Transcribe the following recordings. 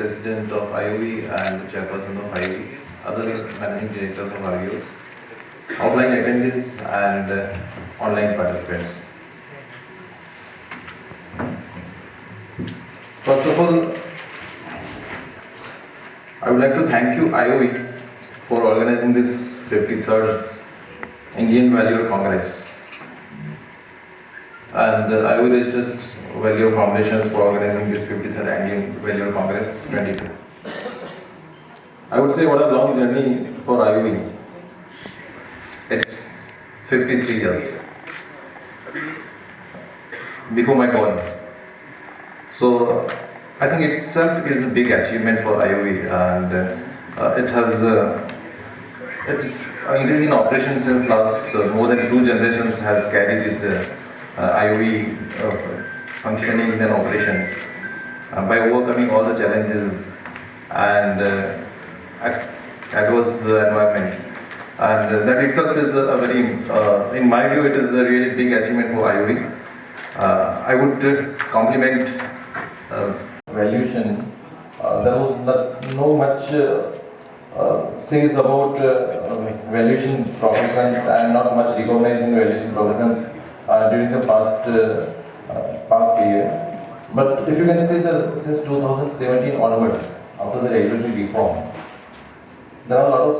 President of IOV and Chairperson of IOV, other Managing Directors of IOVs, offline attendees and online participants. First of all, I would like to thank you IOV for organizing this 53rd Indian Valuer Congress and IOV Registered Valuer Foundations for organizing this 53rd Indian Valuer Congress 22. I would say what a long journey for IOV. It's 53 years before my born. So I think itself is a big achievement for IOV, and it is in operation since last more than 2 generations has carried this IOV functionings and operations by overcoming all the challenges and adverse environment. And that itself is a very, in my view, it is a really big achievement for IOV. I would compliment valuation. There was no much says about valuation professions and not much recognizing valuation professions during the past period. But if you can see that since 2017 onwards, after the regulatory reform, there are a lot of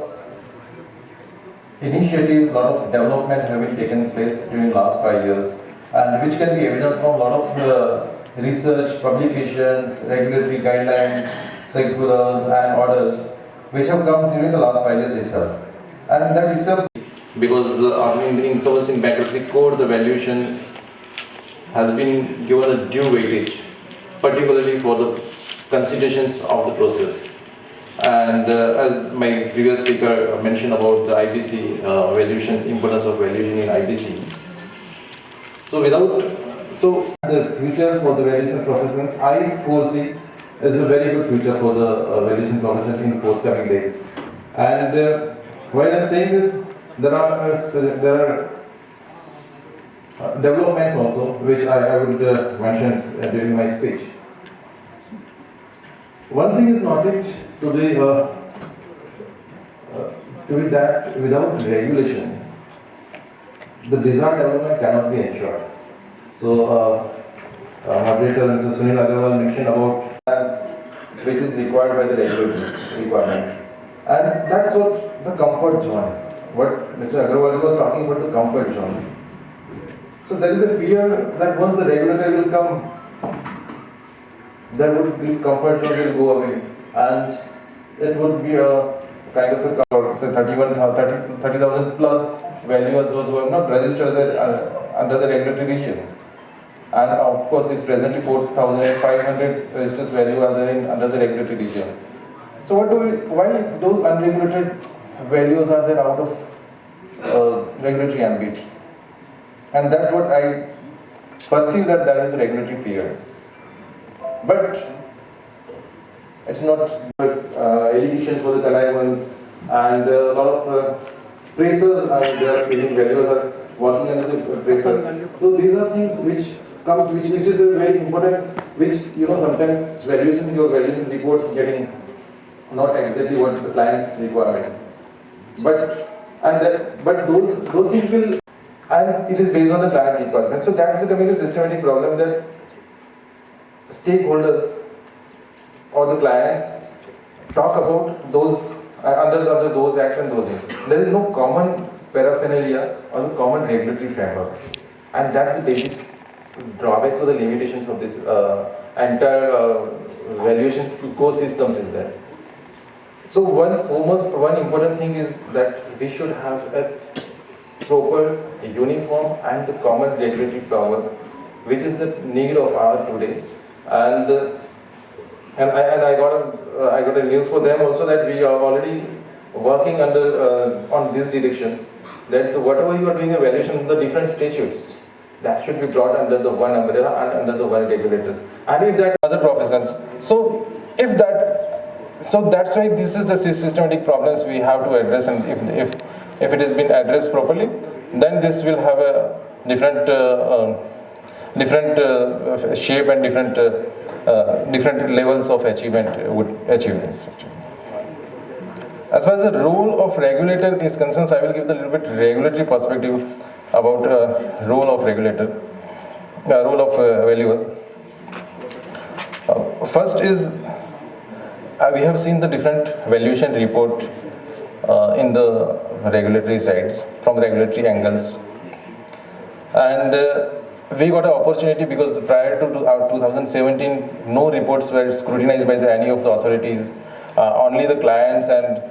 initiatives, a lot of development have been taken place during the last 5 years, and which can be evidence from a lot of research, publications, regulatory guidelines, circulars and orders which have come during the last 5 years itself. And that itself, because in the Insolvency and Bankruptcy Code, the valuations has been given a due weightage, particularly for the considerations of the process. And as my previous speaker mentioned about the IBC valuations, importance of valuation in IBC. So the futures for the valuation professions, I foresee is a very good future for the valuation profession in forthcoming days. And while I'm saying this, there are developments also which I would mention during my speech. One thing is noted today that without regulation, the desired development cannot be ensured. So, moderator Mr. Sunil Agarwal mentioned about as which is required by the regulatory requirement, and that's what the comfort zone. What Mr. Agarwal was talking about, the comfort zone. So there is a fear that once the regulator will come, this comfort zone will go away, and it would be a kind of a comfort, say 30,000 plus valuers, those who are not registered under the regulatory regime. And of course, it's presently 4,500 registered values are there under the regulatory regime. So why those unregulated values are there out of regulatory ambit? And that's what I perceive that there is regulatory fear. But it's not allegations for the connivance, and a lot of pressers and their feeling valuers are working under the pressers. So these are things which is very important, which sometimes your valuation reports getting not exactly what the client's requirement. But those things will, and it is based on the client requirement. So that's becoming a systematic problem that stakeholders or the clients talk about those under those acts and those things. There is no common paraphernalia or the common regulatory framework, and that's the basic drawbacks or the limitations of this entire valuations ecosystems is there. So one important thing is that we should have a proper, uniform and the common regulatory framework, which is the need of our today. And I got a news for them also that we are already working on these directions. That whatever you are doing evaluation in the different statutes, that should be brought under the one umbrella and under the one regulator. And if that other professions, so that's why this is the systematic problems we have to address. And if it has been addressed properly, then this will have a different shape and different different levels of achievement would achieve this. As far as the role of regulator is concerned, I will give the little bit regulatory perspective about role of regulator, role of valuers. First is we have seen the different valuation report in the regulatory sides from regulatory angles, and we got an opportunity because prior to 2017 no reports were scrutinized by any of the authorities, only the clients, and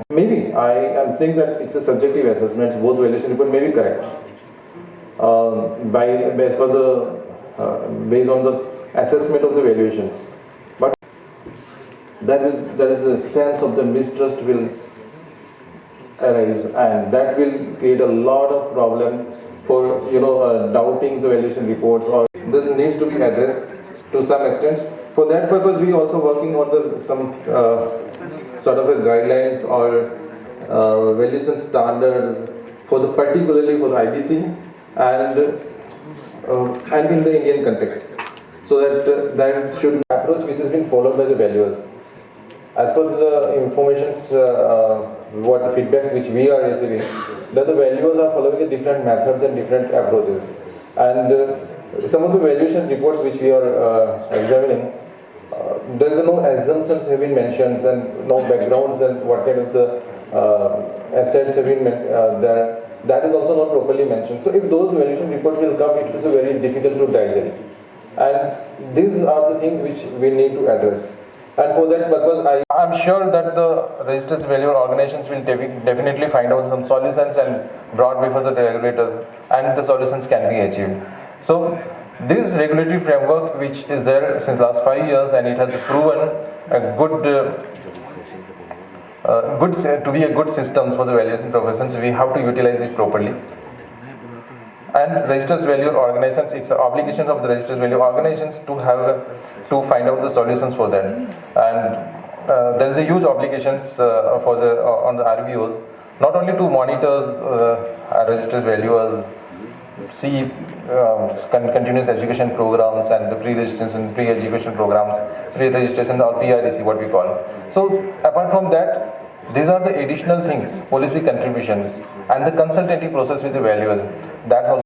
maybe I am saying that it's a subjective assessment, both valuation report may be correct based on the assessment of the valuations, but there is a sense of the mistrust will arise, and that will create a lot of problem for doubting the valuation reports, or this needs to be addressed to some extent. For that purpose, we also working on some sort of a guidelines or valuation standards particularly for the IBC and in the Indian context, so that should be approach which has been followed by the valuers. As per the informations, what the feedbacks which we are receiving, that the valuers are following different methods and different approaches, and some of the valuation reports which we are examining, there is no assumptions have been mentioned and no backgrounds and what kind of the assets have been there. That is also not properly mentioned. So if those valuation reports will come, it is very difficult to digest. And these are the things which we need to address. And for that purpose, I am sure that the registered valuer organizations will definitely find out some solutions and brought before the regulators, and the solutions can be achieved. So this regulatory framework which is there since last 5 years, and it has proven a to be a good systems for the valuation professions, we have to utilize it properly. And registered valuer organizations, it's an obligation of the registered valuer organizations to find out the solutions for them. And there is a huge obligations on the RVOs, not only to monitors registered valuers, see continuous education programs and the pre-registration, pre-education programs, pre-registration or PREC, what we call. So apart from that, these are the additional things, policy contributions and the consultative process with the valuers. That's also